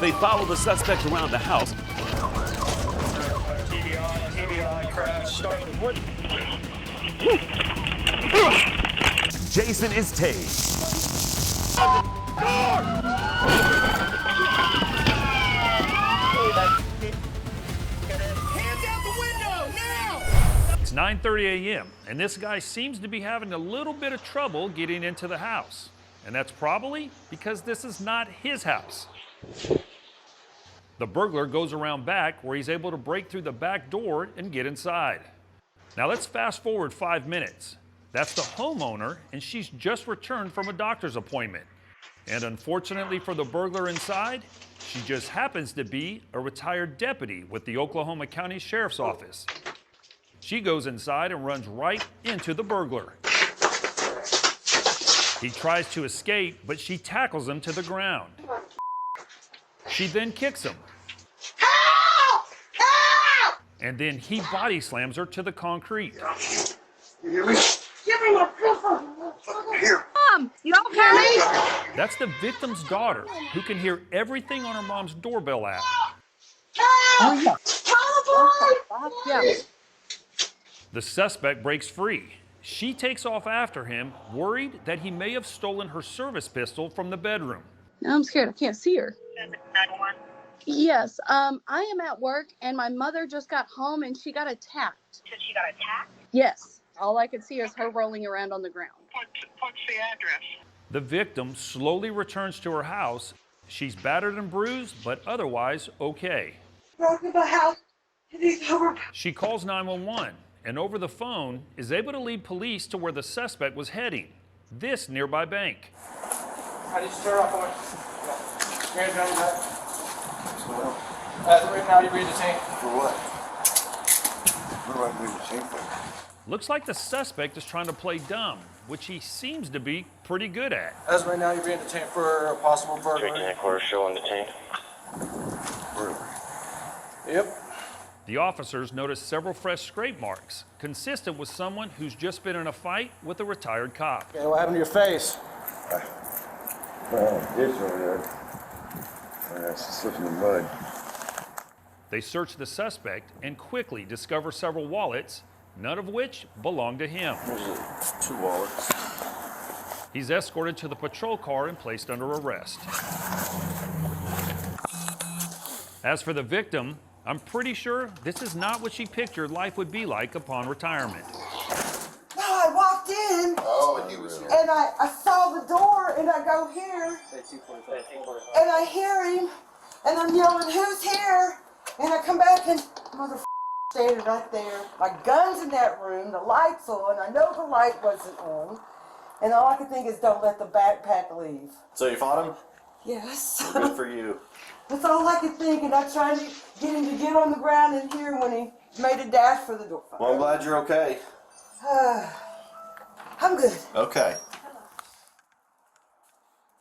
They follow the suspect around the house. TBI, crash, start with wood. Jason is tased. Hands out the window, now! It's 9:30 a.m., and this guy seems to be having a little bit of trouble getting into the house. And that's probably because this is not his house. The burglar goes around back where he's able to break through the back door and get inside. Now let's fast forward 5 minutes. That's the homeowner, and she's just returned from a doctor's appointment. And unfortunately for the burglar inside, she just happens to be a retired deputy with the Oklahoma County Sheriff's Office. She goes inside and runs right into the burglar. He tries to escape, but she tackles him to the ground. She then kicks him. Help! Help! And then he body slams her to the concrete. Give me my pistol! Here. Mom, you don't hear me? That's the victim's daughter, who can hear everything on her mom's doorbell app. Help! Help! Yeah. The suspect breaks free. She takes off after him, worried that he may have stolen her service pistol from the bedroom. I'm scared. I can't see her. Yes, I am at work, and my mother just got home, and she got attacked. Said she got attacked? Yes. All I could see is her rolling around on the ground. What's the address? The victim slowly returns to her house. She's battered and bruised, but otherwise okay. Broke in my house, and he's over. She calls 911, and over the phone is able to lead police to where the suspect was heading, this nearby bank. How did you start off on? Hands down your back. As of right now, you're being detained. For what? What am I being detained for? Looks like the suspect is trying to play dumb, which he seems to be pretty good at. As of right now, you're being detained for a possible burglary. Drinking a quarter show on detained. Burglary. Yep. The officers noticed several fresh scrape marks, consistent with someone who's just been in a fight with a retired cop. Okay, what happened to your face? Ditch over there. I slipped in the mud. They search the suspect and quickly discover several wallets, none of which belong to him. There's 2 wallets. He's escorted to the patrol car and placed under arrest. As for the victim, I'm pretty sure this is not what she pictured life would be like upon retirement. No, I walked in. Oh, and he was here. And I saw the door, and I go here, and I hear him, and I'm yelling, "Who's here?" And I come back, and mother standing right there. My gun's in that room, the light's on. I know the light wasn't on, and all I could think is, "Don't let the backpack leave." So you fought him? Yes. Good for you. That's all I could think, and I tried to get him to get on the ground in here when he made a dash for the door. Well, I'm glad you're okay. I'm good. Okay.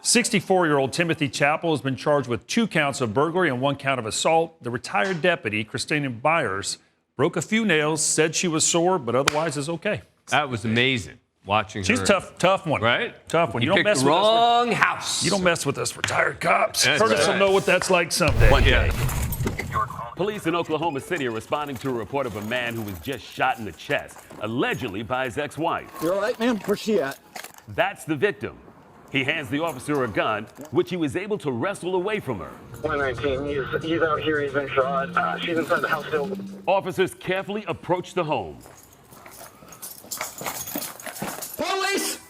64-year-old Timothy Chappell has been charged with 2 counts of burglary and 1 count of assault. The retired deputy, Christina Byers, broke a few nails, said she was sore, but otherwise is okay. That was amazing watching her. She's tough one. Right? Tough one. You don't picked mess the with wrong house. You don't mess with us retired cops. That's Curtis will right. know what that's like someday. One day. Police in Oklahoma City are responding to a report of a man who was just shot in the chest, allegedly by his ex-wife. You all right, ma'am? Where's she at? That's the victim. He hands the officer a gun, which he was able to wrestle away from her. 119. He's out here. He's been shot. She's inside the house still. Officers carefully approach the home. Police!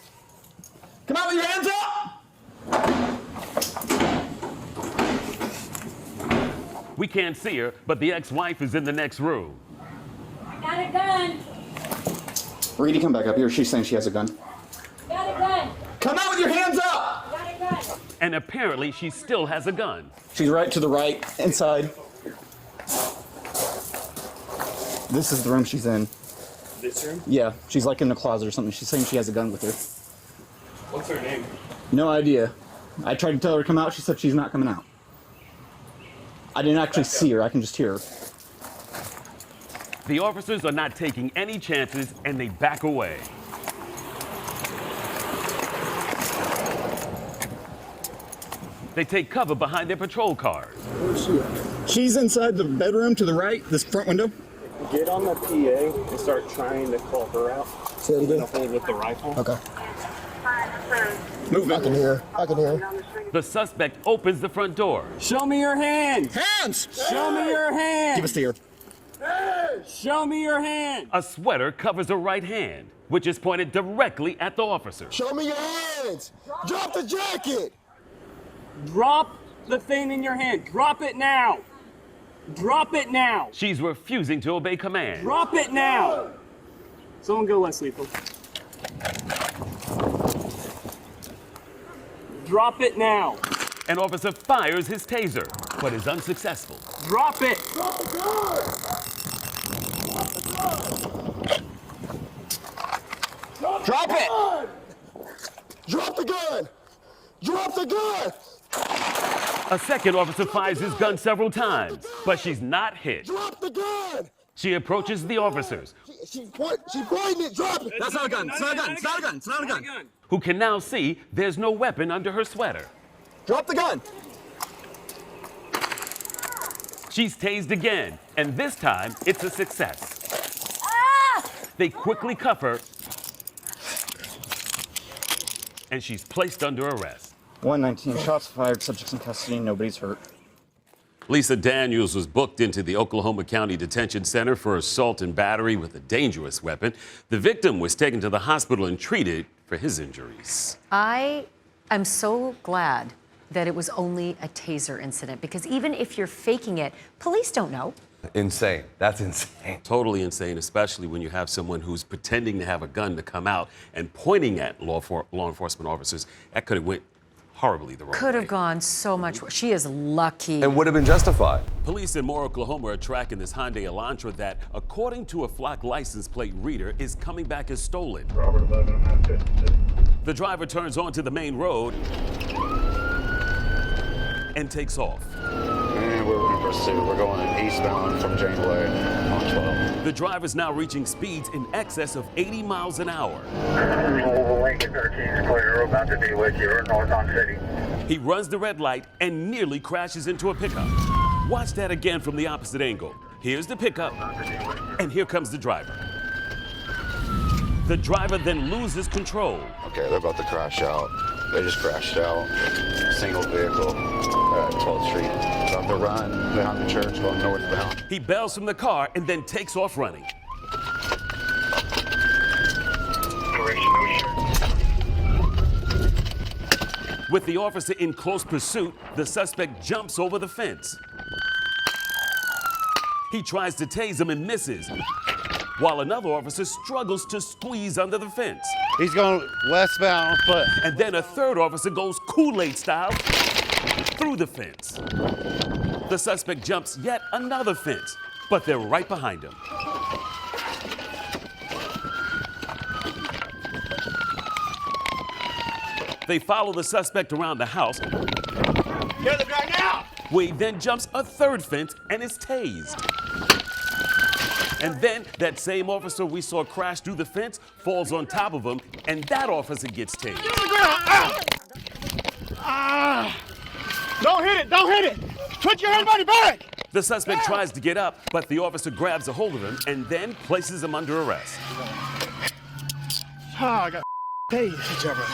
Come out with your hands up! We can't see her, but the ex-wife is in the next room. Got a gun. Reedy, come back up here. She's saying she has a gun. Got a gun. Come out with your hands up! Got a gun. And apparently she still has a gun. She's right to the right, inside. This is the room she's in. This room? Yeah, she's like in the closet or something. She's saying she has a gun with her. What's her name? No idea. I tried to tell her to come out. She said she's not coming out. I didn't actually see her. I can just hear her. The officers are not taking any chances and they back away. They take cover behind their patrol cars. Where's she at? She's inside the bedroom to the right, this front window. Get on the PA and start trying to call her out. Say it again. Hold with the rifle. Okay. Movement. I can hear. I can hear. The suspect opens the front door. Show me your hand. Hands! Show me your hand. Give us the ear. Show me your hand. A sweater covers her right hand, which is pointed directly at the officer. Show me your hands. Drop the jacket. Drop the thing in your hand. Drop it now. Drop it now. She's refusing to obey commands. Drop it now. Someone go less lethal. Drop it now. An officer fires his taser, but is unsuccessful. Drop it. Drop the gun. Drop it! Drop the gun. Drop the gun. A second officer fires his gun several times, but she's not hit. Drop the gun. She approaches the officers, She pointing it. Drop it. That's not a gun. It's not a gun. It's not a gun. It's not a gun. who can now see there's no weapon under her sweater. Drop the gun. She's tased again, and this time it's a success. They quickly cuff her, and she's placed under arrest. 119 shots fired, subjects in custody, nobody's hurt. Lisa Daniels was booked into the Oklahoma County Detention Center for assault and battery with a dangerous weapon. The victim was taken to the hospital and treated for his injuries. I am so glad that it was only a taser incident, because even if you're faking it, police don't know. Insane. That's insane. Totally insane, especially when you have someone who's pretending to have a gun to come out and pointing at law enforcement officers. That could have went horribly the wrong way. Could have gone so much worse. She is lucky. And would have been justified. Police in Moore, Oklahoma are tracking this Hyundai Elantra that, according to a flock license plate reader, is coming back as stolen. The driver turns onto the main road and takes off. And we're in pursuit. We're going eastbound from Janeway on 12. The driver's now reaching speeds in excess of 80 miles an hour. Lincoln 13 is clear, about to be with you, north on city. He runs the red light and nearly crashes into a pickup. Watch that again from the opposite angle. Here's the pickup, and here comes the driver. The driver then loses control. Okay, they're about to crash out. They just crashed out. Single vehicle at 12th Street. About to run behind the church going northbound. He bails from the car and then takes off running. With the officer in close pursuit, the suspect jumps over the fence. He tries to tase him and misses, while another officer struggles to squeeze under the fence. He's going westbound on foot. And then a third officer goes Kool-Aid style through the fence. The suspect jumps yet another fence, but they're right behind him. They follow the suspect around the house. Get the guy now! Where he then jumps a third fence and is tased. And then that same officer we saw crash through the fence falls on top of him, and that officer gets tased. Don't hit it! Don't hit it! Put your head on your back! The suspect tries to get up, but the officer grabs a hold of him and then places him under arrest. I got tased. Good job, brother.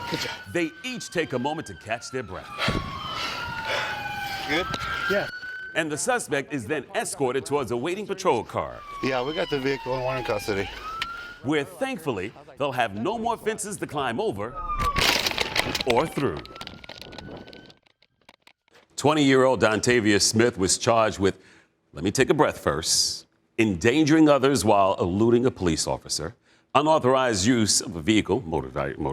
Good job. They each take a moment to catch their breath. Good? Yeah. And the suspect is then escorted towards a waiting patrol car, Yeah, we got the vehicle and one in custody. where thankfully they'll have no more fences to climb over or through. 20-year-old Dontavia Smith was charged with, let me take a breath first, endangering others while eluding a police officer, unauthorized use of a vehicle, motor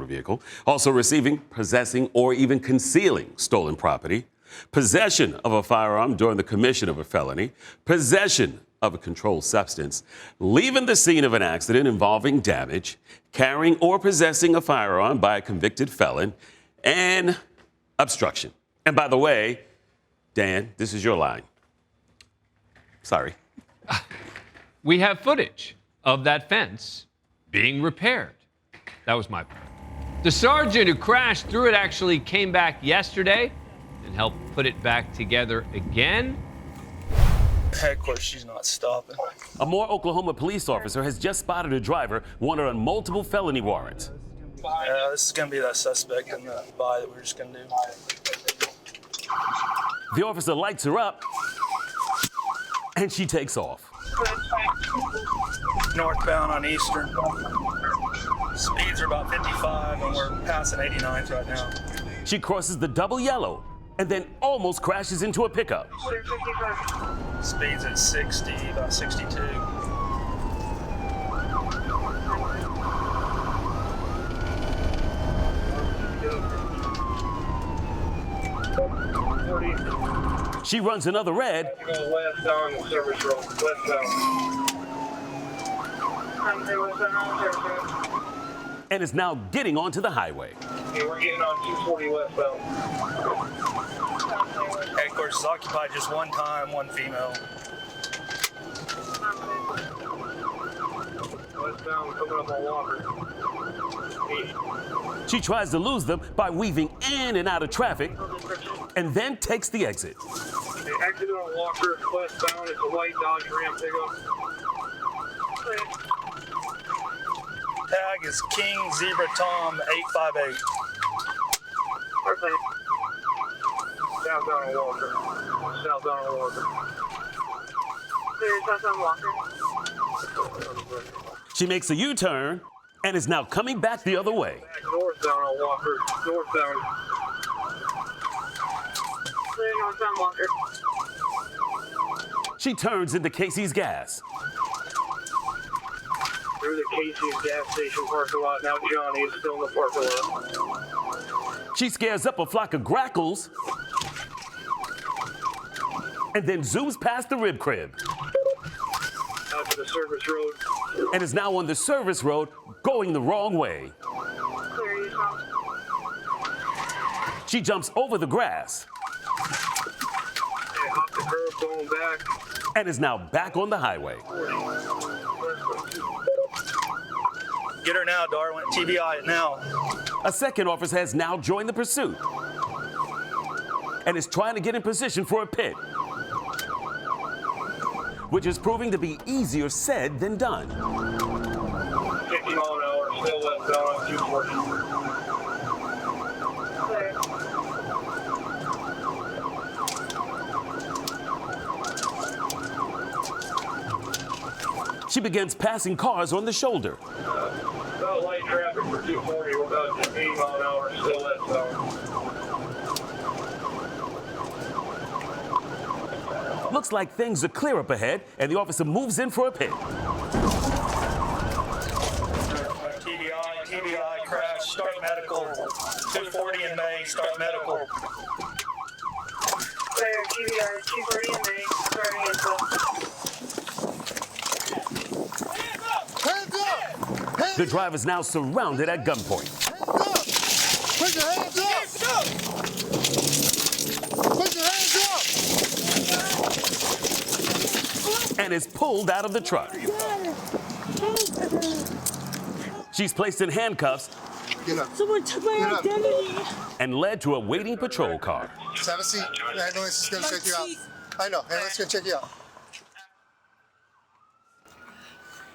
vehicle, also receiving, possessing, or even concealing stolen property, possession of a firearm during the commission of a felony, possession of a controlled substance, leaving the scene of an accident involving damage, carrying or possessing a firearm by a convicted felon, and obstruction. And by the way, Dan, this is your line. Sorry. We have footage of that fence being repaired. That was my point. The sergeant who crashed through it actually came back yesterday and helped put it back together again. Of course, she's not stopping. A Moore, Oklahoma police officer has just spotted a driver wanted on multiple felony warrants. Yeah, this is going to be that suspect in the buy that we're just going to do. The officer lights her up, and she takes off. Northbound on Eastern. Speeds are about 55, and we're passing 89s right now. She crosses the double yellow and then almost crashes into a pickup. Speeds at 60, about 62. She runs another red. Go west on the service road, And is now getting onto the highway. Okay, we're getting on 240 westbound. Headquarters is occupied just one time, one female. Westbound, coming up on Walker. She tries to lose them by weaving in and out of traffic and then takes the exit. The exit on Walker, westbound, it's a white Dodge Ram pickup. Tag is King Zebra Tom 858. Perfect. Southbound on Walker. Southbound on Walker. Southbound Walker. She makes a U-turn and is now coming back the other way. Northbound on Walker. Northbound. Northbound Walker. She turns into Casey's Gas. Through the Casey's gas station parking lot. Now Johnny is still in the parking lot. She scares up a flock of grackles and then zooms past the rib crib. Out to the service road. And is now on the service road going the wrong way. She jumps over the grass. And hop the curb going back. And is now back on the highway. Get her now, Darwin. TBI it now. A second officer has now joined the pursuit and is trying to get in position for a pit, which is proving to be easier said than done. 50 mile an hour, still westbound on 240. She begins passing cars on the shoulder. About light traffic for 240. We're about 80 mile an hour, still westbound. Looks like things are clear up ahead, and the officer moves in for a pit. TBI, crash, start medical. 240 in May, start medical. TBI, 240 in May, starting medical. The driver's now surrounded at gunpoint. Put your hands up! Put your hands up! And is pulled out of the truck. She's placed in handcuffs. Get up. Someone took my identity. And led to a waiting patrol car. Just have a seat. The ambulance is going to check you out. I know. Ambulance is going to check you out.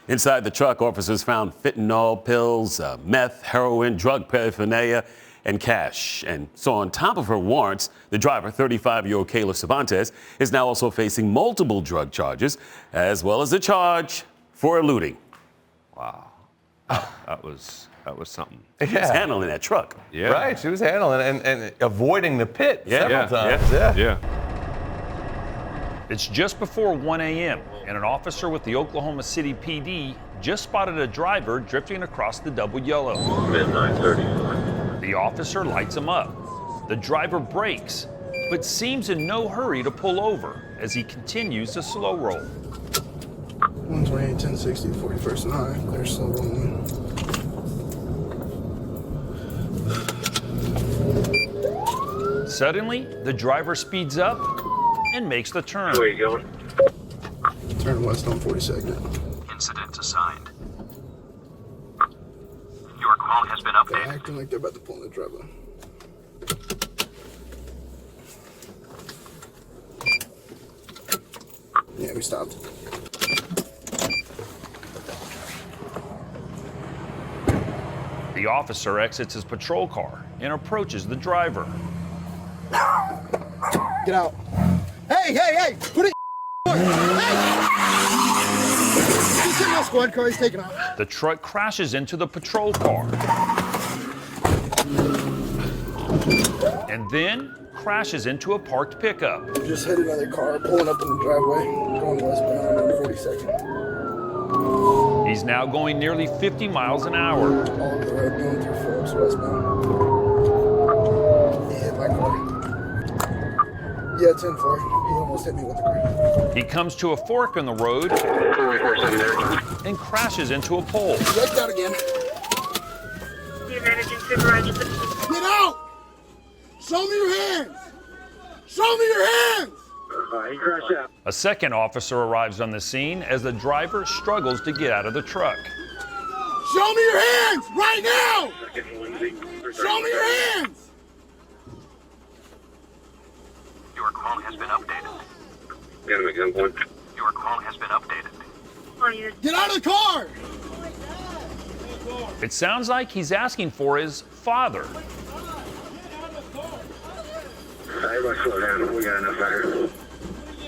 Inside the truck, officers found fentanyl pills, meth, heroin, drug paraphernalia, and cash. And so on top of her warrants, the driver, 35-year-old Kayla Cervantes, is now also facing multiple drug charges, as well as a charge for eluding. Wow. That was something. She was handling that truck. Yeah. Right, she was handling and avoiding the pit several times. Yeah. It's just before 1 a.m., and an officer with the Oklahoma City PD just spotted a driver drifting across the double yellow. The officer lights him up. The driver brakes, but seems in no hurry to pull over as he continues to slow roll. 128, 1060, 41st 9. They're slow rolling. Suddenly, the driver speeds up and makes the turn. Where are you going? Turn west on 42nd. Incident assigned. Your call has been updated. acting like they're about to pull in the driveway. Yeah, we stopped. The officer exits his patrol car and approaches the driver. Get out. Hey! Put it in. Hey! He's in my squad car. He's taking off. The truck crashes into the patrol car and then crashes into a parked pickup. Just hit another car pulling up in the driveway, going westbound on 42nd. He's now going nearly 50 miles an hour. All over the road going through Phillips westbound. He hit my car. Yeah, 10-4. He almost hit me with the car. He comes to a fork in the road and crashes into a pole. Wrecked out again. Get out! Show me your hands! Show me your hands! He crashed out. A second officer arrives on the scene as the driver struggles to get out of the truck. Show me your hands right now! Show me your hands! Your call has been updated. Get him again, boy. Your call has been updated. Get out of the car! It sounds like he's asking for his father. Everybody slow down. We got enough out here.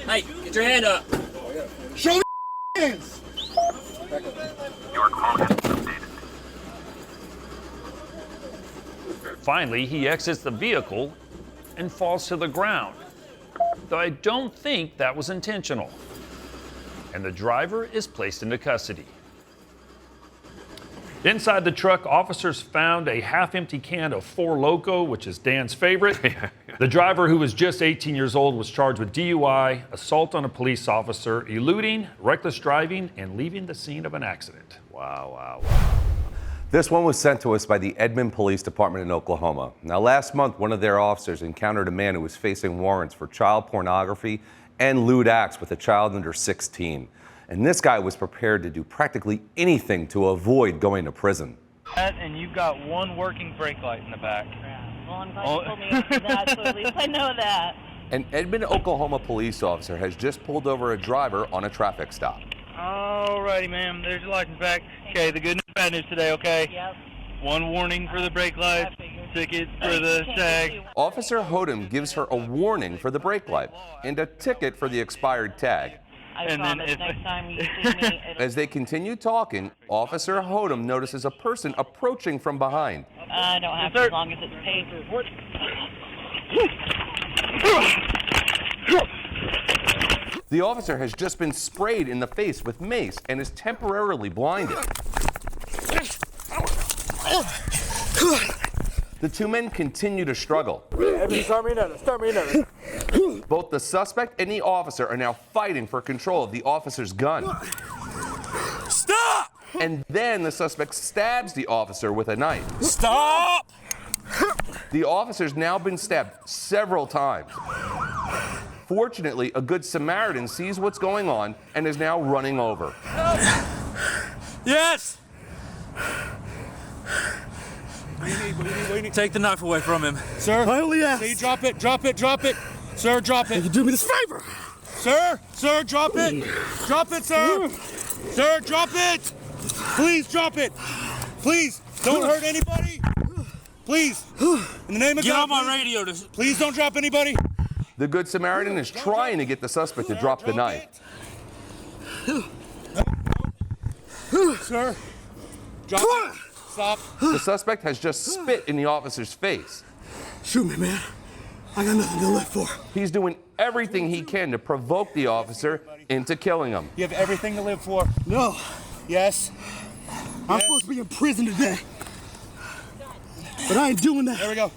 Hey, get your hand up. Show me your hands! Your call has been updated. Finally, he exits the vehicle and falls to the ground, though I don't think that was intentional. And the driver is placed into custody. Inside the truck, officers found a half-empty can of Four Loko, which is Dan's favorite. The driver, who was just 18 years old, was charged with DUI, assault on a police officer, eluding, reckless driving, and leaving the scene of an accident. Wow. This one was sent to us by the Edmond Police Department in Oklahoma. Now, last month, one of their officers encountered a man who was facing warrants for child pornography and lewd acts with a child under 16. And this guy was prepared to do practically anything to avoid going to prison. And you've got one working brake light in the back. Well, I'm glad you told me after that, so at least I know that. An Edmond, Oklahoma police officer has just pulled over a driver on a traffic stop. Alrighty, ma'am. There's your license back. Okay, the good news, bad news today, okay? Yep. One warning for the brake lights, ticket for the tag. Officer Hodem gives her a warning for the brake light and a ticket for the expired tag. I promise next time you see me, As they continue talking, Officer Hodem notices a person approaching from behind. I don't have to as long as it's paid. The officer has just been sprayed in the face with mace and is temporarily blinded. The two men continue to struggle. Start me another. Both the suspect and the officer are now fighting for control of the officer's gun. Stop! And then the suspect stabs the officer with a knife. Stop! The officer's now been stabbed several times. Fortunately, a good Samaritan sees what's going on and is now running over. Yes! Take the knife away from him. Sir? Hell yes. Say, drop it. Sir, drop it. You do me this favor. Sir, drop it. Drop it, sir. Sir, drop it. Please drop it. Please, don't hurt anybody. Please, in the name of God. Get on my radio. Please don't drop anybody. The Good Samaritan is trying to get the suspect to drop the knife. Sir, drop it. Stop. The suspect has just spit in the officer's face. Shoot me, man. I got nothing to live for. He's doing everything he can to provoke the officer into killing him. You have everything to live for. No. Yes. I'm supposed to be in prison today. But I ain't doing that. There we go.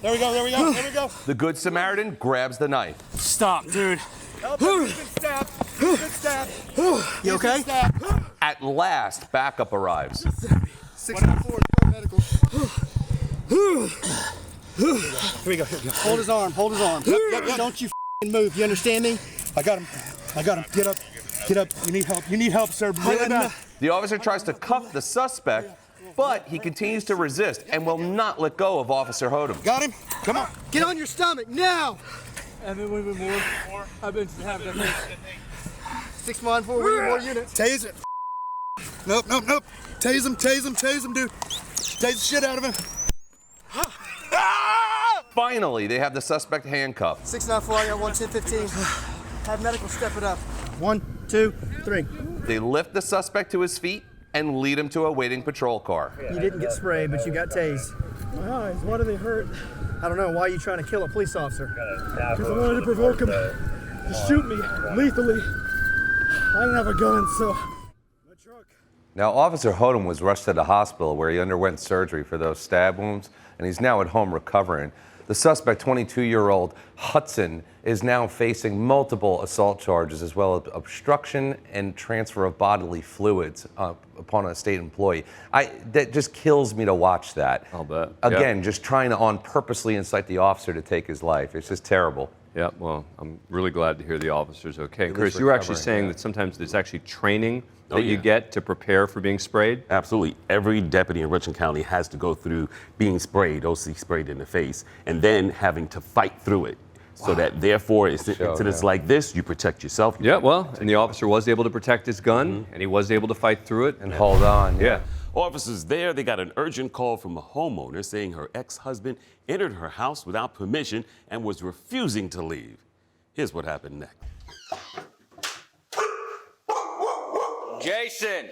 The Good Samaritan grabs the knife. Stop, dude. Good stab. You okay? At last, backup arrives. 64 medical. Here we go. Hold his arm. Yep. Don't you move. You understand me? I got him. Get up. You need help, sir. Really bad. The officer tries to cuff the suspect, but he continues to resist and will not let go of Officer Hodem. Got him? Come on. Get on your stomach now! Evan, we need more. I've been having 6 months before we need more units. Tase it. Nope. Tase him, dude. Tase the shit out of him. Finally, they have the suspect handcuffed. 694, I got 11015. Have medical step it up. 1, 2, 3. They lift the suspect to his feet and lead him to a waiting patrol car. You didn't get sprayed, but you got tased. My eyes, why do they hurt? I don't know. Why are you trying to kill a police officer? Because I wanted to provoke him to shoot me lethally. I didn't have a gun, so... Now, Officer Hodem was rushed to the hospital where he underwent surgery for those stab wounds, and he's now at home recovering. The suspect, 22-year-old Hudson, is now facing multiple assault charges as well as obstruction and transfer of bodily fluids upon a state employee. That just kills me to watch that. I'll bet. Again, just trying to purposely incite the officer to take his life. It's just terrible. Yeah, well, I'm really glad to hear the officer's okay. At Chris, least you were actually recovering, saying yeah. that sometimes there's actually training that you get to prepare for being sprayed? Absolutely. Every deputy in Richland County has to go through being sprayed, OC sprayed in the face, and then having to fight through it. So that therefore, incidents like this, you protect yourself. Yeah, well, and the officer was able to protect his gun, and he was able to fight through it. And hold on. Yeah. Officers there, they got an urgent call from a homeowner saying her ex-husband entered her house without permission and was refusing to leave. Here's what happened next. Jason!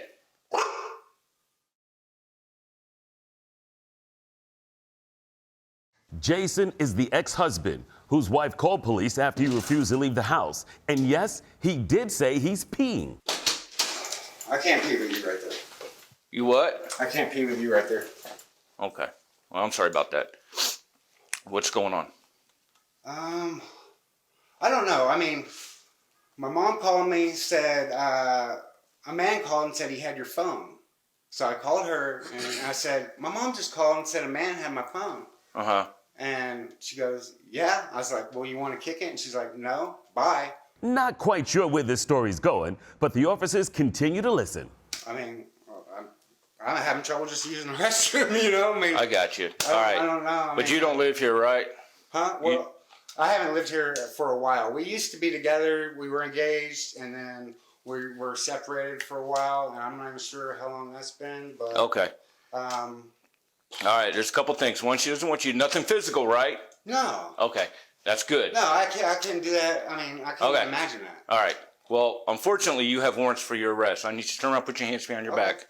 Jason is the ex-husband whose wife called police after he refused to leave the house. And yes, he did say he's peeing. I can't pee with you right there. You what? I can't pee with you right there. Okay. Well, I'm sorry about that. What's going on? I don't know. I mean, my mom called me, said, a man called and said he had your phone. So I called her and I said, my mom just called and said a man had my phone. Uh-huh. And she goes, yeah. I was like, well, you want to kick it? And she's like, no, bye. Not quite sure where this story's going, but the officers continue to listen. I mean, I'm having trouble just using the restroom, you know? I mean, I got you. All right. I don't know. But you don't live here, right? Huh? Well, I haven't lived here for a while. We used to be together. We were engaged, and then we were separated for a while, and I'm not even sure how long that's been. But Okay. All right, there's a couple things. One, she doesn't want you, nothing physical, right? No. Okay, that's good. No, I can't do that. I mean, I can't imagine that. All right. Well, unfortunately, you have warrants for your arrest. I need you to turn around, put your hands behind your back.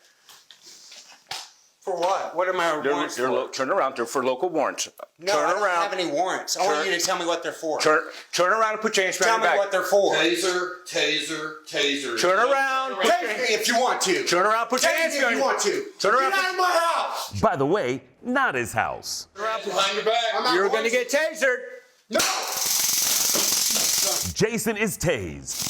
For what? What are my warrants for? Turn around. They're for local warrants. No, turn I don't around. have any warrants. I want you to tell me what they're for. Turn around and put your hands behind your back. Tell me what they're for. Taser. Turn around. Taser me if you want to. Turn around, put your hands behind if you want to. Turn around. Get out of my house. By the way, not his house. Turn around behind your back. You're going to get tasered. No. Jason is tased.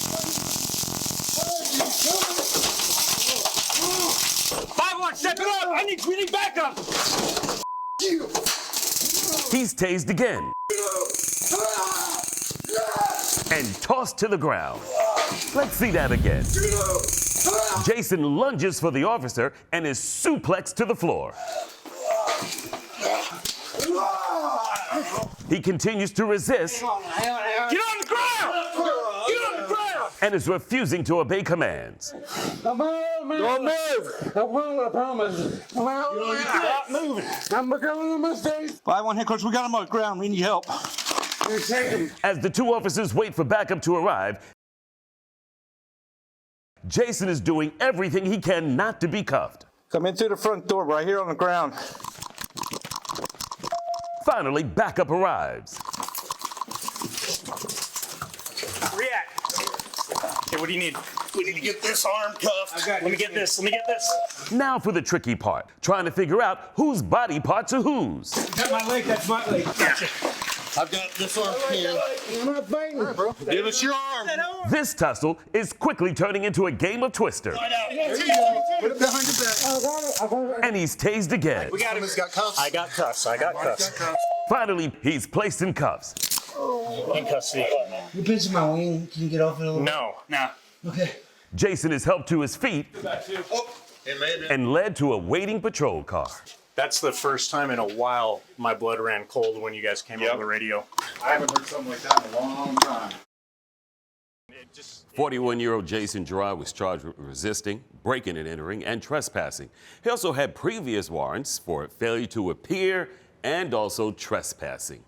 5-1, step it up. We need backup. He's tased again. And tossed to the ground. Let's see that again. Jason lunges for the officer and is suplexed to the floor. He continues to resist. Get on the ground. Get on the ground. And is refusing to obey commands. Don't move. I promise. Stop moving. I'm becoming a mistake. 5-1 headquarters, we got him on the ground. We need help. As the two officers wait for backup to arrive, Jason is doing everything he can not to be cuffed. Come in through the front door, right here on the ground. Finally, backup arrives. React. Okay, what do you need? We need to get this arm cuffed. Let me get this. Now for the tricky part, trying to figure out whose body parts are whose. That's my leg. Gotcha. I've got this arm here. I'm not fighting. Right, bro. Give us your arm. This tussle is quickly turning into a game of Twister. Put it behind your back. And he's tased again. We got him. He's got cuffs. I got cuffs. Finally, he's placed in cuffs. In custody. You're pinching my wing. Can you get off it a little? No. Nah. Okay. Jason is helped to his feet. Oh, and led to a waiting patrol car. That's the first time in a while my blood ran cold when you guys came over the radio. I haven't heard something like that in a long time. 41-year-old Jason Gerard was charged with resisting, breaking and entering, and trespassing. He also had previous warrants for failure to appear and also trespassing.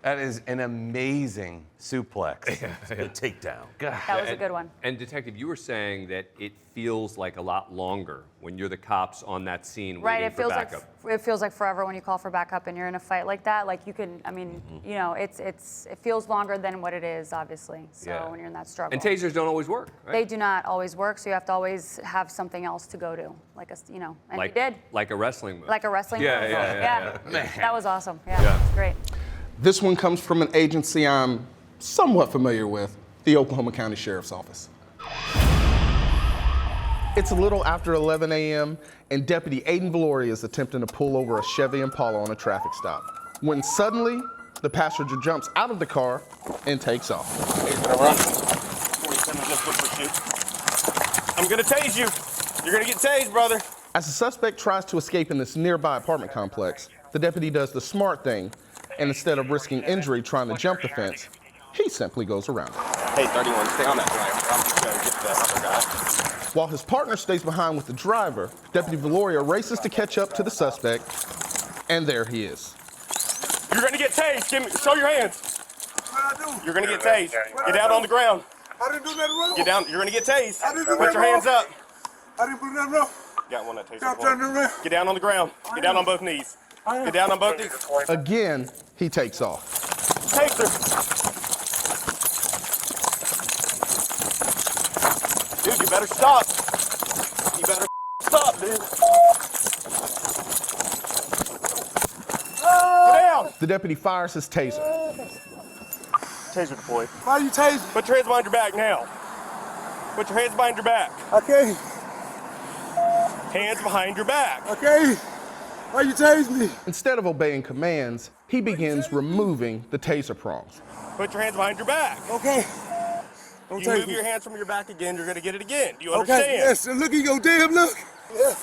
That is an amazing suplex. The takedown. That was a good one. And Detective, you were saying that it feels like a lot longer when you're the cops on that scene Right, waiting it feels for backup. like it feels like forever when you call for backup and you're in a fight like that. Like you can, I mean, you know, it feels longer than what it is, obviously. So when you're in that struggle. And tasers don't always work, right? They do not always work, so you have to always have something else to go to, like a, you know, and like, you did. Like a wrestling move. Like a wrestling move. Yeah. That was awesome. Yeah. It's great. This one comes from an agency I'm somewhat familiar with, the Oklahoma County Sheriff's Office. It's a little after 11 a.m. and Deputy Aiden Valori is attempting to pull over a Chevy Impala on a traffic stop, when suddenly the passenger jumps out of the car and takes off. I'm gonna tase you. You're gonna get tased, brother. As the suspect tries to escape in this nearby apartment complex, the deputy does the smart thing, and instead of risking injury trying to jump the fence, he simply goes around it. Hey, 31, stay on that drive. I'm just gonna get the other guy. While his partner stays behind with the driver, Deputy Valoria races to catch up to the suspect, and there he is. You're gonna get tased. Show your hands. You're gonna get tased. Get down on the ground. I didn't do nothing wrong. Get down. You're gonna get tased. I didn't do Put your nothing hands wrong. up. I didn't do nothing wrong. Got one that tased. Stop turning around. Get down on the ground. Get down on both knees. Get down on both knees. Again, he takes off. Taser. Dude, you better stop. You better stop, dude. Get down. The deputy fires his taser. Taser deployed. Why you tasing? Put your hands behind your back now. Put your hands behind your back. Okay. Hands behind your back. Okay. Why you tase me? Instead of obeying commands, he begins removing the taser prongs. Put your hands behind your back. Okay. You move your hands from your back again, you're gonna get it again. Do you understand? Okay, yes, and look at your damn look. Yeah.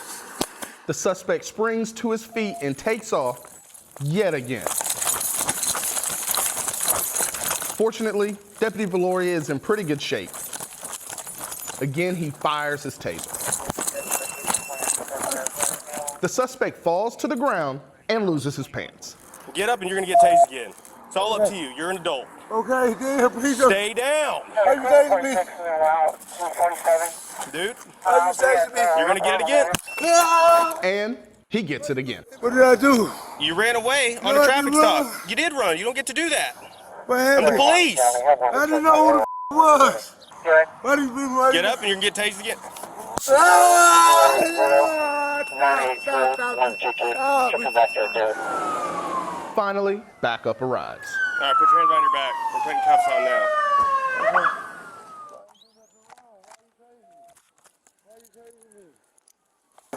The suspect springs to his feet and takes off yet again. Fortunately, Deputy Valoria is in pretty good shape. Again, he fires his taser. The suspect falls to the ground and loses his pants. Get up and you're gonna get tased again. It's all up to you. You're an adult. Okay, damn, please. Stay down. How you tasing me? Dude. How you tasing me? You're gonna get it again. And he gets it again. What did I do? You ran away on No, a I traffic didn't run. stop. You did run. You don't get to do that. What I'm happened? the police. I didn't know who the was. Why did you be right? Get up and you're gonna get tased again. Finally, backup arrives. All right, put your hands behind your back. We're putting cuffs on now.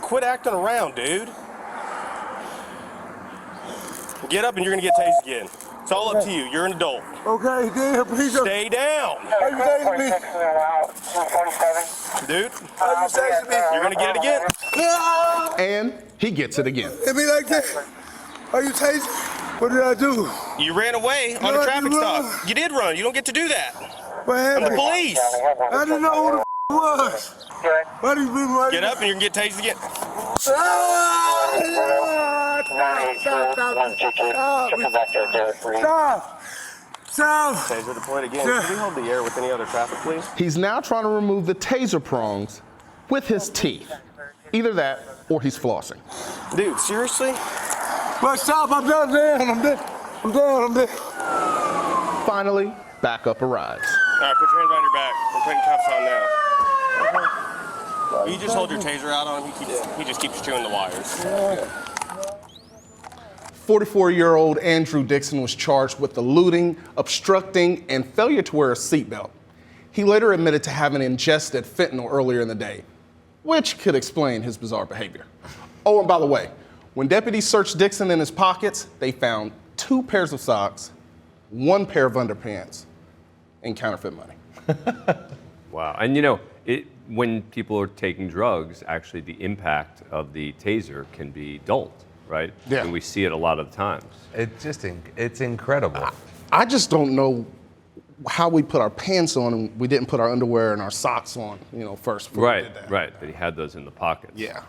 Quit acting around, dude. Get up and you're gonna get tased again. It's all up to you. You're an adult. Okay, damn, please. Stay down. How you tasing me? Dude. How you tasing me? You're gonna get it again. And he gets it again. Hit me like that. How you tasing me? What did I do? You ran away on No, a I traffic didn't stop. run. You did run. You don't get to do that. What I'm happened? the police. I didn't know who the was. Why did you be right? Get up and you're gonna get tased again. Stop. Taser deployed again. Can we hold the air with any other traffic, please? He's now trying to remove the taser prongs with his teeth. Either that or he's flossing. Dude, seriously? Well, stop. I'm down. I'm dead. I'm down. I'm dead. Finally, backup arrives. All right, put your hands behind your back. We're putting cuffs on now. You just hold your taser out on him. He just keeps chewing the wires. 44-year-old Andrew Dixon was charged with eluding, obstructing, and failure to wear a seatbelt. He later admitted to having ingested fentanyl earlier in the day, which could explain his bizarre behavior. Oh, and by the way, when deputies searched Dixon in his pockets, they found 2 pairs of socks, 1 pair of underpants, and counterfeit money. Wow. And you know, when people are taking drugs, actually the impact of the taser can be dulled, right? Yeah. And we see it a lot of times. It's incredible. I just don't know how we put our pants on and we didn't put our underwear and our socks on, first before we did that. Right. But he had those in the pockets. Yeah.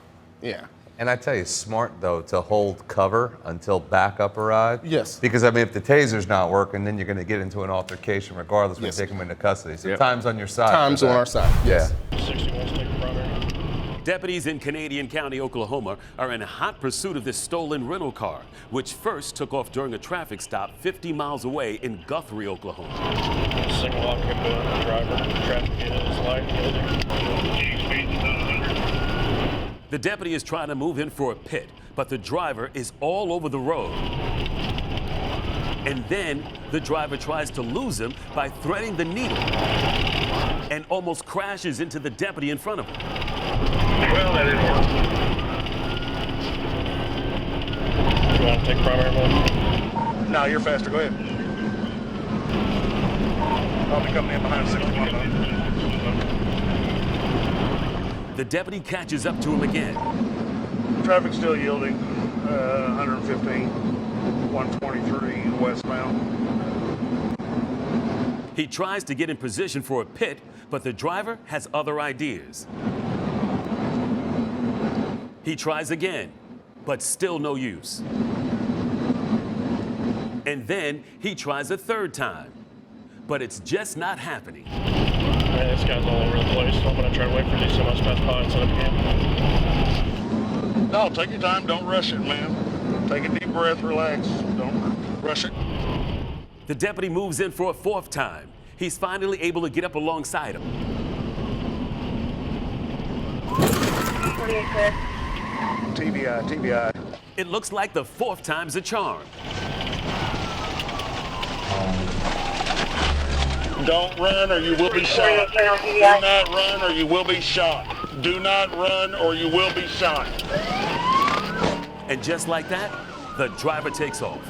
And I tell you, smart though to hold cover until backup arrives. Yes. Because I mean, if the taser's not working, then you're going to get into an altercation regardless when you take them into custody. So time's on your side. Time's on our side. Yeah. 61 State Primary. Deputies in Canadian County, Oklahoma, are in hot pursuit of this stolen rental car, which first took off during a traffic stop 50 miles away in Guthrie, Oklahoma. Single occupant driver. Traffic is light. The deputy is trying to move in for a pit, but the driver is all over the road. And then the driver tries to lose him by threading the needle and almost crashes into the deputy in front of him. Well, that didn't work. You want to take primary mode? No, you're faster. Go ahead. I'll be coming in behind 61. The deputy catches up to him again. Traffic still yielding. 115, 123 westbound. He tries to get in position for a pit, but the driver has other ideas. He tries again, but still no use. And then he tries a third time, but it's just not happening. Man, this guy's all over the place, so I'm going to try to wait for these semis pass by and set up again. No, take your time. Don't rush it, man. Take a deep breath, relax. Don't rush it. The deputy moves in for a fourth time. He's finally able to get up alongside him. TBI. It looks like the fourth time's a charm. Don't run or you will be shot. Do not run or you will be shot. Do not run or you will be shot. And just like that, the driver takes off.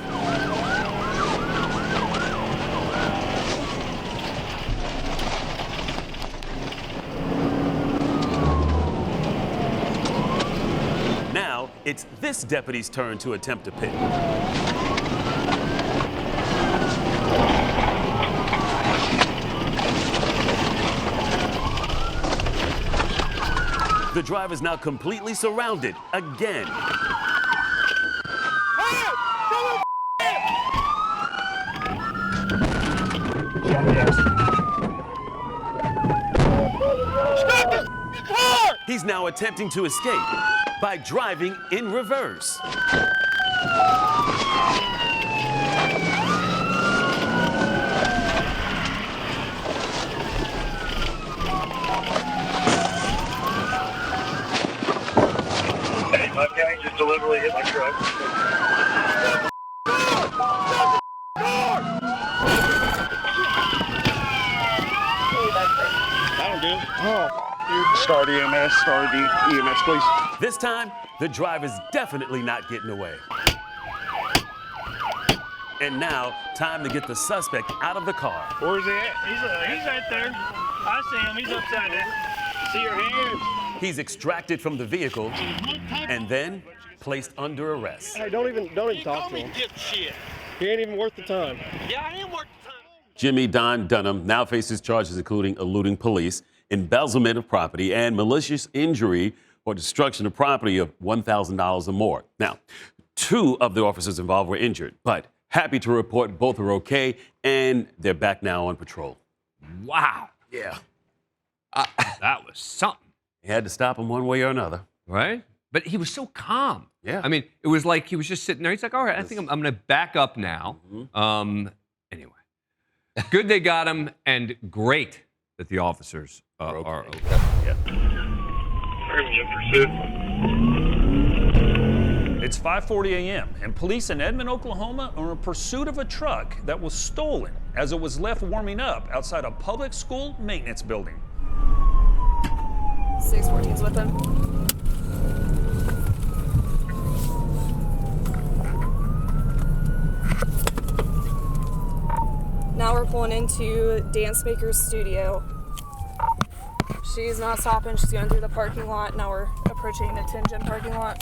Now, it's this deputy's turn to attempt a pit. The driver's now completely surrounded again. He's now attempting to escape by driving in reverse. Hey, my guy just deliberately hit my truck. That'll do. Oh. Start EMS, start EMS, please. This time, the driver's definitely not getting away. And now, time to get the suspect out of the car. Where is he at? He's right there. I see him. He's upside down. See your hands? He's extracted from the vehicle and then placed under arrest. Hey, don't even talk to him. He ain't even worth the time. Yeah, I am worth the time. Jimmy Don Dunham now faces charges including eluding police, embezzlement of property, and malicious injury or destruction of property of $1,000 or more. Now, 2 of the officers involved were injured, but happy to report both are okay and they're back now on patrol. Wow. Yeah. That was something. He had to stop him one way or another. Right? But he was so calm. Yeah. I mean, it was like he was just sitting there. He's like, all right, I think I'm going to back up now. Anyway, good they got him, and great that the officers are okay. Yeah. It's 5:40 a.m. and police in Edmond, Oklahoma are in pursuit of a truck that was stolen as it was left warming up outside a public school maintenance building. 614's with him. Now we're pulling into Dance Maker's studio. She's not stopping. She's going through the parking lot. Now we're approaching the Tingen parking lot.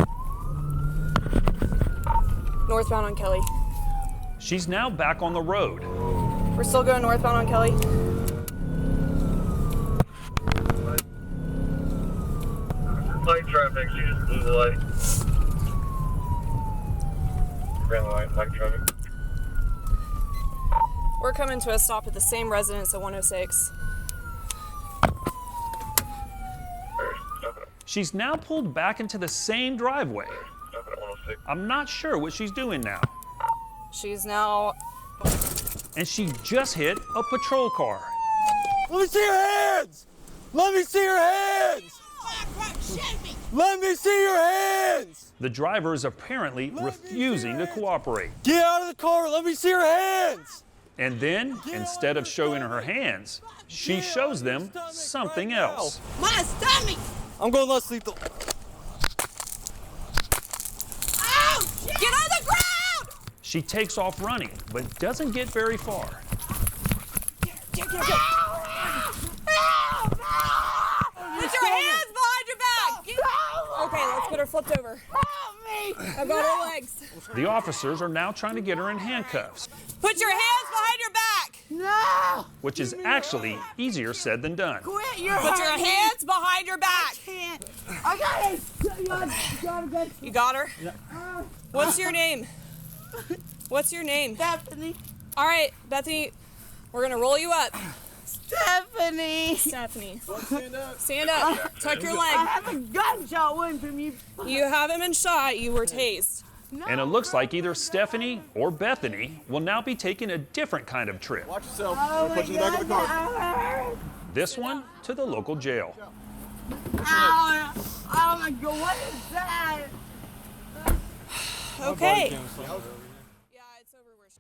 Northbound on Kelly. She's now back on the road. We're still going northbound on Kelly. Light traffic, she just blew the light. Ran the light traffic. We're coming to a stop at the same residence at 106. She's now pulled back into the same driveway. I'm not sure what she's doing now. She's now... And she just hit a patrol car. Let me see your hands! Let me see your hands! Let me see your hands! The driver is apparently refusing to cooperate. Get out of the car! Let me see your hands! And then, instead of showing her hands, she shows them something else. My stomach! I'm going less lethal. Ow! Get on the ground! She takes off running, but doesn't get very far. Put your hands behind your back! Okay, let's get her flipped over. I've got her legs. The officers are now trying to get her in handcuffs. Put your hands behind your back! No! Which is actually easier said than done. Put your hands behind your back! I got it! You got her? Yeah. What's your name? What's your name? Bethany. All right, Bethany, we're gonna roll you up. Stephanie. Stephanie. Stand up. Stand up. Tuck your leg. I have a gunshot wound from you. You haven't been shot. You were tased. And it looks like either Stephanie or Bethany will now be taking a different kind of trip. Watch yourself. I'll put you in the back of the car. This one to the local jail. Ow. Oh my God, what is that? Okay.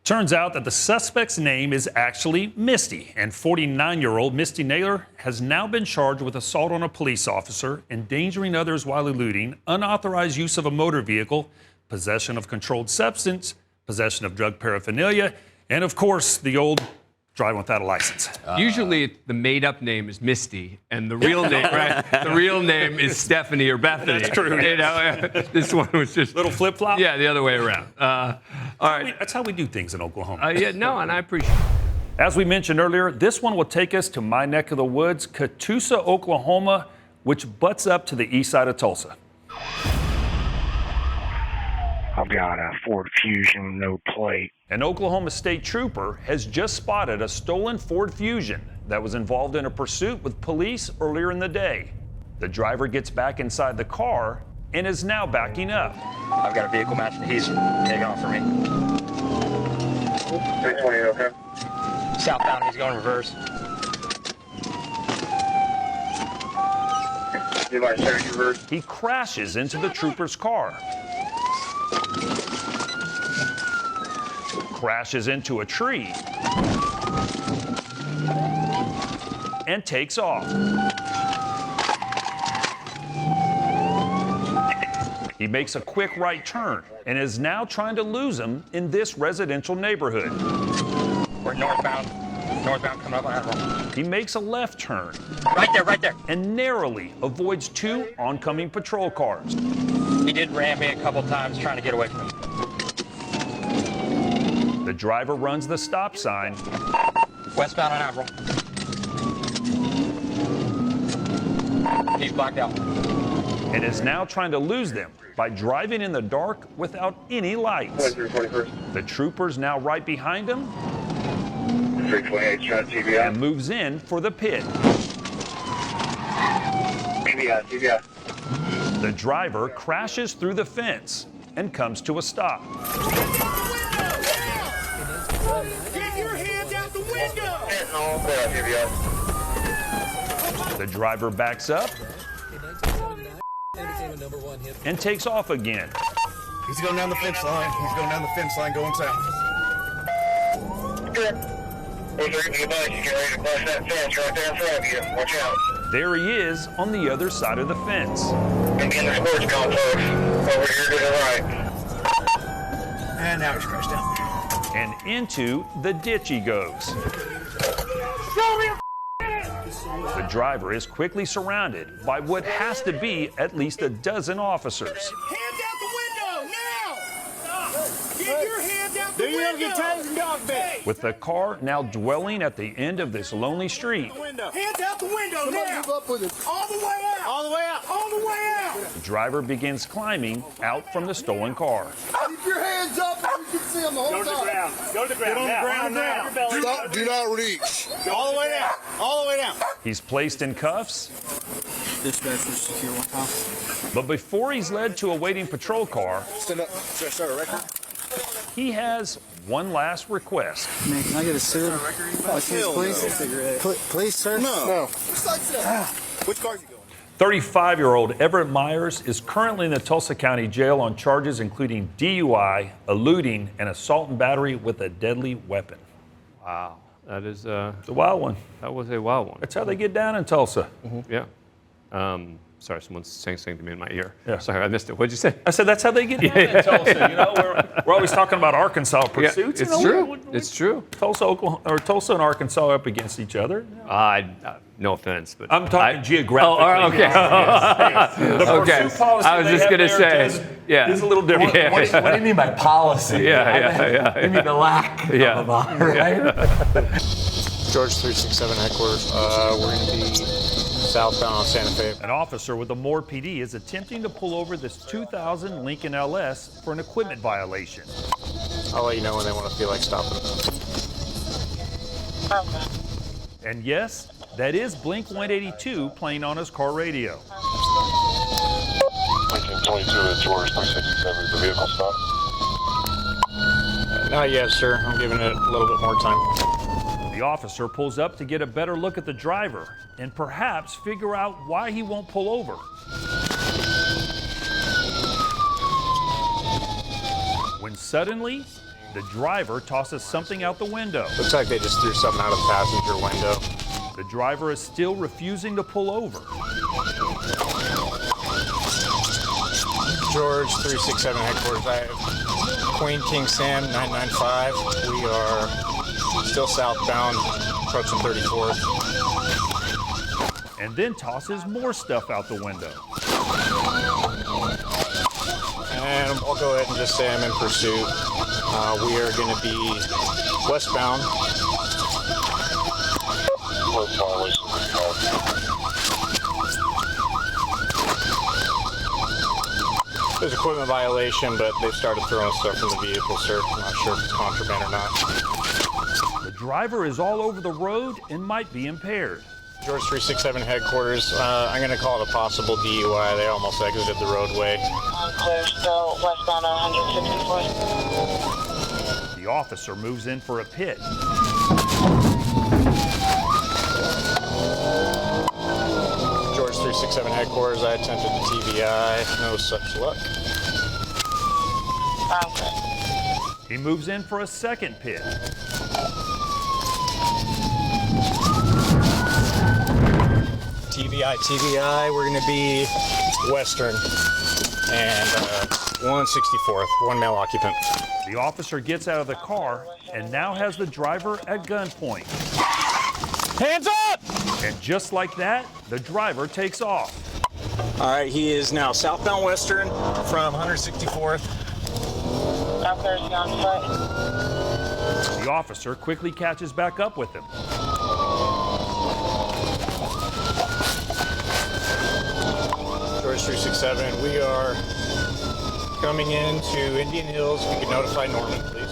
Turns out that the suspect's name is actually Misty, and 49-year-old Misty Naylor has now been charged with assault on a police officer, endangering others while eluding, unauthorized use of a motor vehicle, possession of controlled substance, possession of drug paraphernalia, and of course, the old driving without a license. Usually the made-up name is Misty, and the real name, right? The real name is Stephanie or Bethany. That's true. You know, this one was just little flip-flop. Yeah, the other way around. All right. That's how we do things in Oklahoma. Yeah, no, and I appreciate it. As we mentioned earlier, this one will take us to my neck of the woods, Tulsa, Oklahoma, which butts up to the east side of Tulsa. I've got a Ford Fusion, no plate. An Oklahoma State trooper has just spotted a stolen Ford Fusion that was involved in a pursuit with police earlier in the day. The driver gets back inside the car and is now backing up. I've got a vehicle match that he's taking off for me. 320, okay. Southbound, he's going reverse. You might say reverse. He crashes into the trooper's car. Crashes into a tree and takes off. He makes a quick right turn and is now trying to lose him in this residential neighborhood. We're northbound coming up on Admiral. He makes a left turn. Right there. And narrowly avoids two oncoming patrol cars. He did ram me a couple times trying to get away from me. The driver runs the stop sign. Westbound on Admiral. He's blacked out. And is now trying to lose them by driving in the dark without any lights. The trooper's now right behind him 328 shot TBI. and moves in for the pit. TBI. The driver crashes through the fence and comes to a stop. Get your hands out the window! The driver backs up and takes off again. He's going down the fence line. Going south. Good. Hey, sir, get ready to cross that fence right there in front of you. Watch out. There he is on the other side of the fence. And in the sports complex, over here to the right. And now he's crashed down. And into the ditch he goes. Show me your hands! The driver is quickly surrounded by what has to be at least a dozen officers. Hands out the window, now! Get your hands out the window! Then you get tased and dog bit. With the car now dwelling at the end of this lonely street. Hands out the window, now! All the way out! All the way out! All the way out! The driver begins climbing out from the stolen car. Keep your hands up and you can see them the whole time. Go to the ground. Go to the ground. Get on the ground now. Do not reach. All the way down. All the way down. He's placed in cuffs. Dispatch, secure one call. But before he's led to a waiting patrol car, Stand up. Should I start a record? he has one last request. Man, can I get a suit? Please, sir? No. Which car are you going? 35-year-old Everett Myers is currently in the Tulsa County Jail on charges including DUI, eluding, and assault and battery with a deadly weapon. Wow. That is It's a wild one. that was a wild one. That's how they get down in Tulsa. Yeah. Sorry, someone's saying something to me in my ear. Yeah. Sorry, I missed it. What'd you say? I said that's how they get down in Tulsa. You know, we're always talking about Arkansas pursuits. it's you know, true. It's true. Tulsa, Oklahoma, or Tulsa and Arkansas up against each other. No offense, but I'm talking geographically. Oh, okay. The Okay. pursuit policy I was they just have going to there say, yeah. is a little different. Yeah. What do you mean by policy? Yeah. You mean the lack of right? George 367 headquarters. We're going to be southbound on Santa Fe. An officer with the Moore PD is attempting to pull over this 2000 Lincoln LS for an equipment violation. I'll let you know when they want to feel like stopping. And yes, that is Blink 182 playing on his car radio. 1922 to George 367. Is the vehicle stopped? Not yet, sir. I'm giving it a little bit more time. The officer pulls up to get a better look at the driver and perhaps figure out why he won't pull over. When suddenly, the driver tosses something out the window. Looks like they just threw something out of the passenger window. The driver is still refusing to pull over. George 367 headquarters. I have Queen King Sam 995. We are still southbound, approaching 34th. And then tosses more stuff out the window. And I'll go ahead and just say I'm in pursuit. We are going to be westbound. There's equipment violation, but they've started throwing stuff in the vehicle, sir. I'm not sure if it's contraband or not. The driver is all over the road and might be impaired. George 367 headquarters. I'm going to call it a possible DUI. They almost exited the roadway. Clear, still westbound on 164th. The officer moves in for a pit. George 367 headquarters. I attempted the TBI. No such luck. Okay. He moves in for a second pit. TBI, we're going to be western and 164th, one male occupant. The officer gets out of the car and now has the driver at gunpoint. Hands up! And just like that, the driver takes off. All right, he is now southbound western from 164th. The officer quickly catches back up with him. George 367, we are coming into Indian Hills. If you could notify Norman, please.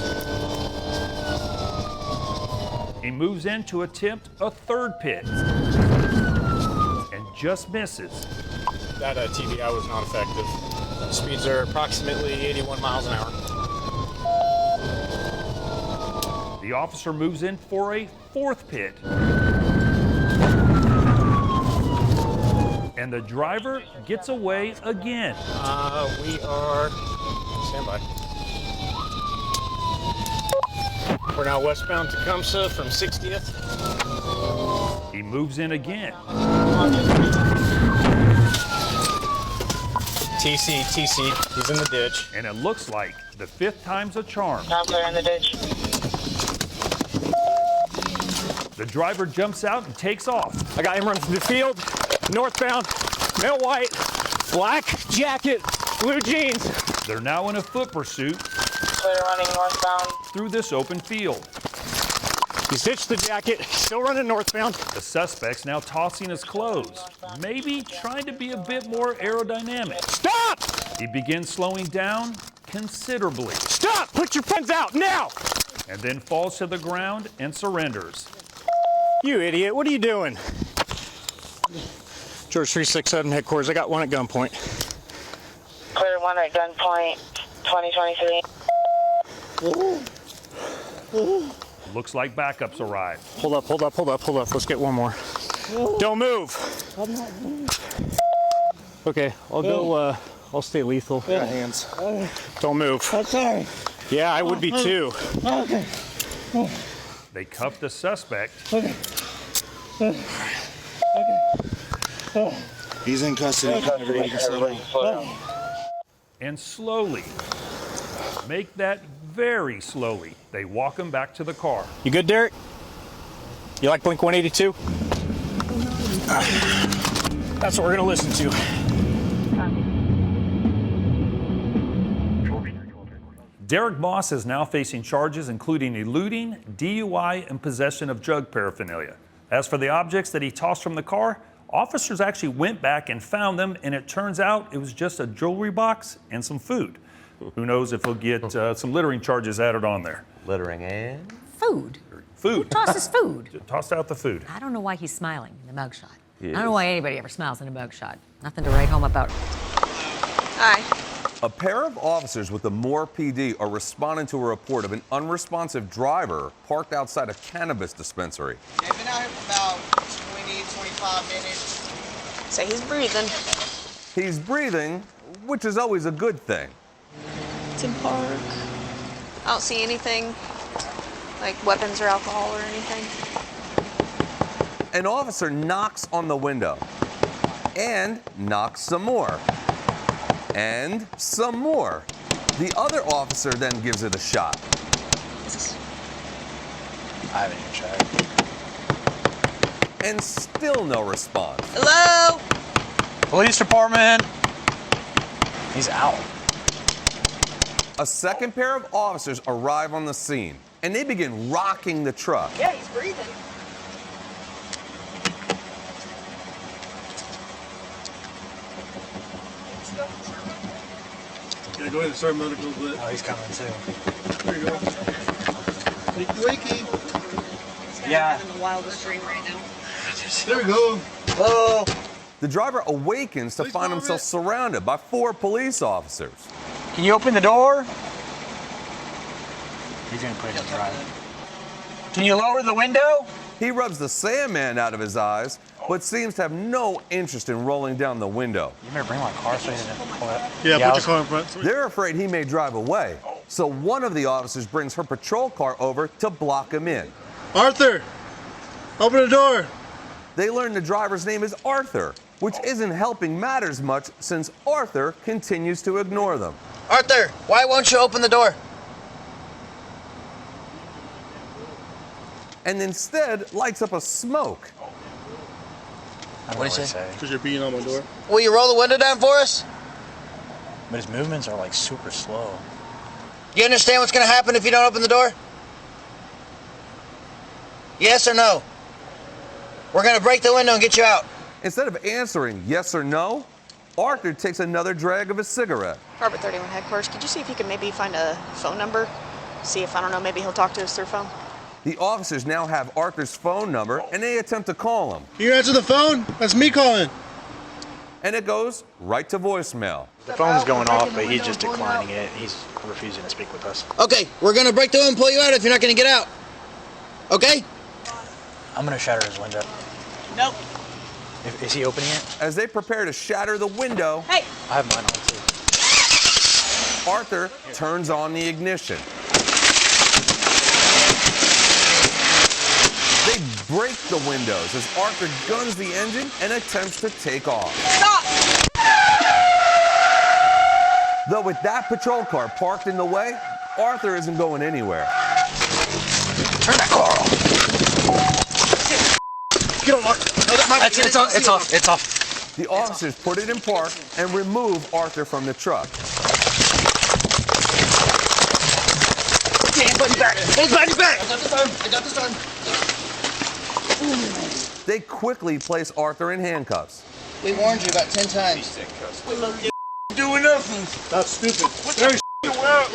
He moves in to attempt a third pit and just misses. That TBI was not effective. Speeds are approximately 81 miles an hour. The officer moves in for a fourth pit. And the driver gets away again. We are, stand by. We're now westbound Tecumseh from 60th. He moves in again. TC, he's in the ditch. And it looks like the fifth time's a charm. Now clear in the ditch. The driver jumps out and takes off. I got him running through the field, northbound, male white, black jacket, blue jeans. They're now in a foot pursuit Clear running northbound. through this open field. He's ditched the jacket, still running northbound. The suspect's now tossing his clothes, maybe trying to be a bit more aerodynamic. Stop! He begins slowing down considerably. Stop! Put your pens out now! And then falls to the ground and surrenders. You idiot, what are you doing? George 367 headquarters, I got one at gunpoint. Clear one at gunpoint, 2023. Looks like backups arrived. Hold up. Let's get one more. Don't move. Okay, I'll go, I'll stay lethal. I got hands. Don't move. I'm sorry. Yeah, I would be too. Okay. They cuff the suspect. Okay. He's in custody. Everybody can slow down. And slowly, make that very slowly, they walk him back to the car. You good, Derek? You like Blink 182? That's what we're gonna listen to. Derek Moss is now facing charges including eluding, DUI, and possession of drug paraphernalia. As for the objects that he tossed from the car, officers actually went back and found them, and it turns out it was just a jewelry box and some food. Who knows if he'll get some littering charges added on there. Littering and? Food. Food. Who tosses food? Tossed out the food. I don't know why he's smiling in the mugshot. He I don't know why anybody ever smiles in a mugshot. Nothing to write home about. Hi. A pair of officers with the Moore PD are responding to a report of an unresponsive driver parked outside a cannabis dispensary. They've been out here for about 20, 25 minutes. Say he's breathing. He's breathing, which is always a good thing. It's in park. I don't see anything like weapons or alcohol or anything. An officer knocks on the window and knocks some more. And some more. The other officer then gives it a shot. I haven't even checked. And still no response. Hello? Police department. He's out. A second pair of officers arrive on the scene, and they begin rocking the truck. Yeah, he's breathing. Gotta go ahead and start medical, but. Oh, he's coming too. There you go. Wakey. Yeah. In the wildest dream right now. There we go. Oh. The driver awakens to find himself surrounded by 4 police officers. Can you open the door? He's gonna put it in drive. Can you lower the window? He rubs the Sandman out of his eyes, but seems to have no interest in rolling down the window. You better bring my car so he doesn't pull it. Yeah, put your car in front. They're afraid he may drive away, so one of the officers brings her patrol car over to block him in. Arthur, open the door. They learn the driver's name is Arthur, which isn't helping matters much since Arthur continues to ignore them. Arthur, why won't you open the door? And instead lights up a smoke. What did he say? Because you're beating on my door. Will you roll the window down for us? But his movements are like super slow. You understand what's gonna happen if you don't open the door? Yes or no? We're gonna break the window and get you out. Instead of answering yes or no, Arthur takes another drag of his cigarette. Robert 31 headquarters, could you see if you could maybe find a phone number? See if, I don't know, maybe he'll talk to us through phone? The officers now have Arthur's phone number and they attempt to call him. Can you answer the phone? That's me calling. And it goes right to voicemail. The phone's going off, but he's just declining it. He's refusing to speak with us. Okay, we're gonna break the window and pull you out if you're not gonna get out. Okay? I'm gonna shatter his window. Nope. Is he opening it? As they prepare to shatter the window, Hey! I have mine on too. Arthur turns on the ignition. They break the windows as Arthur guns the engine and attempts to take off. Stop! Though with that patrol car parked in the way, Arthur isn't going anywhere. Turn that car off. Get on, Mark. It's off. It's off. The officers put it in park and remove Arthur from the truck. Hey, buddy, back. Hey, buddy, back. I got this time. They quickly place Arthur in handcuffs. We warned you about 10 times. Doing nothing. That's stupid. Very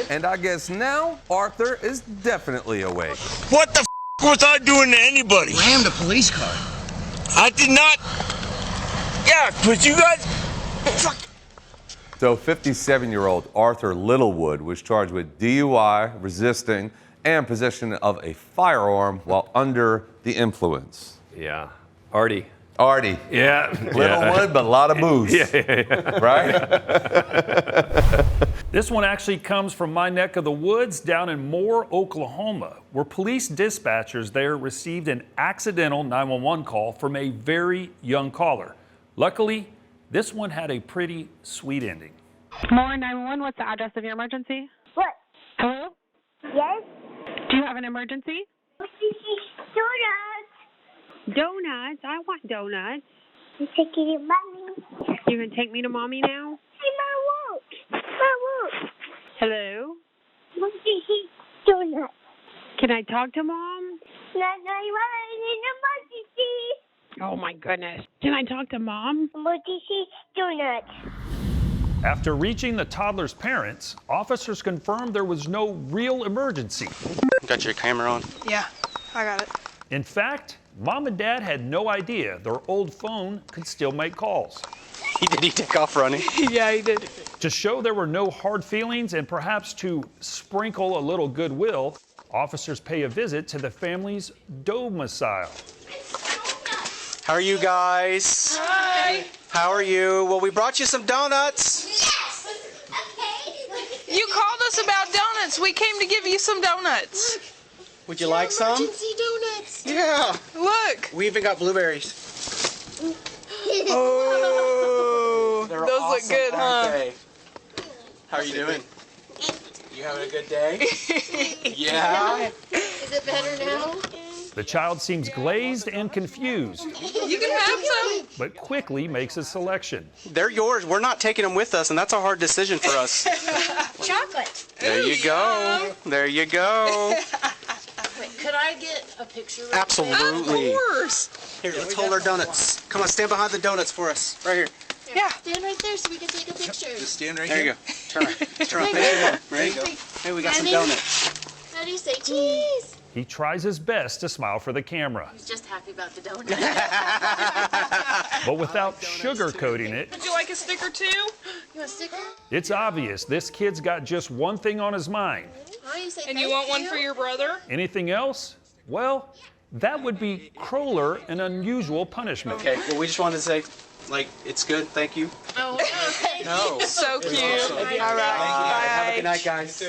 And I guess now Arthur is definitely awake. What the was I doing to anybody? Rammed a police car. I did not. Yeah, but you guys. So 57-year-old Arthur Littlewood was charged with DUI, resisting, and possession of a firearm while under the influence. Yeah. Artie. Yeah. Littlewood, but a lot of booze. Yeah. Right? This one actually comes from my neck of the woods down in Moore, Oklahoma, where police dispatchers there received an accidental 911 call from a very young caller. Luckily, this one had a pretty sweet ending. Moore 911, what's the address of your emergency? What? Hello? Yes? Do you have an emergency? Donuts. Donuts? I want donuts. I'm taking your mommy. You can take me to mommy now? Hey, Mom, won't. Hello? Donuts. Can I talk to mom? No, you want an emergency. Oh my goodness. Can I talk to mom? Emergency donuts. After reaching the toddler's parents, officers confirmed there was no real emergency. Got your camera on? Yeah, I got it. In fact, Mom and Dad had no idea their old phone could still make calls. Did he take off running? Yeah, he did. To show there were no hard feelings and perhaps to sprinkle a little goodwill, officers pay a visit to the family's domicile. How are you guys? Hi. How are you? Well, we brought you some donuts. Yes. Okay. You called us about donuts. We came to give you some donuts. Would you like some? Emergency donuts. Yeah. Look. We even got blueberries. Oh, They're those awesome, look good, aren't huh? they? How are you doing? You having a good day? Yeah. Is it better now? The child seems glazed and confused, You can have some. but quickly makes a selection. They're yours. We're not taking them with us, and that's a hard decision for us. Chocolate. There you go. There you go. Wait, could I get a picture? real quick? Absolutely. Of course. Here, let's hold our donuts. Come on, stand behind the donuts for us. Right here. Yeah. Stand right there so we can take a picture. Just stand right here. There you go. Turn around. Turn around. Face your mom. There you go. Hey, we got some donuts. How do you say cheese? He tries his best to smile for the camera, He's just happy about the donut. but without sugarcoating it, Would you like a sticker too? You want a sticker? it's obvious this kid's got just one thing on his mind. Oh, you say And you want one for your brother? Anything else? Well, that would be crueler and unusual punishment. Okay, well, we just wanted to say, like, it's good. Thank you. Oh, okay. No. So cute. Awesome. All right. Have a Bye. good night, guys.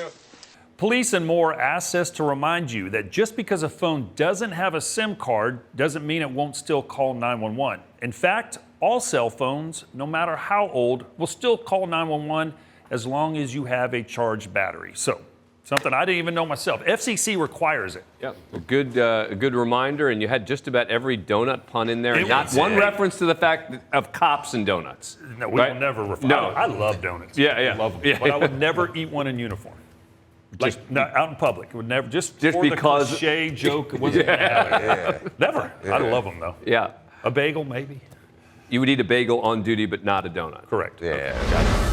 Police and more asks us to remind you that just because a phone doesn't have a SIM card doesn't mean it won't still call 911. In fact, all cell phones, no matter how old, will still call 911 as long as you have a charged battery. So, something I didn't even know myself. FCC requires it. Yep. A good reminder, and you had just about every donut pun in there. It Not was one it. reference to the fact of cops and donuts. No, we right? will never refer. No. I love donuts. Yeah, yeah. I love them. Yeah, but I would yeah. never eat one in uniform. Like not out in public. It would never just for because the cliche joke. It wasn't gonna happen. Yeah. Never. I love them though. Yeah. A bagel maybe. You would eat a bagel on duty, but not a donut. Correct. Yeah. Got it.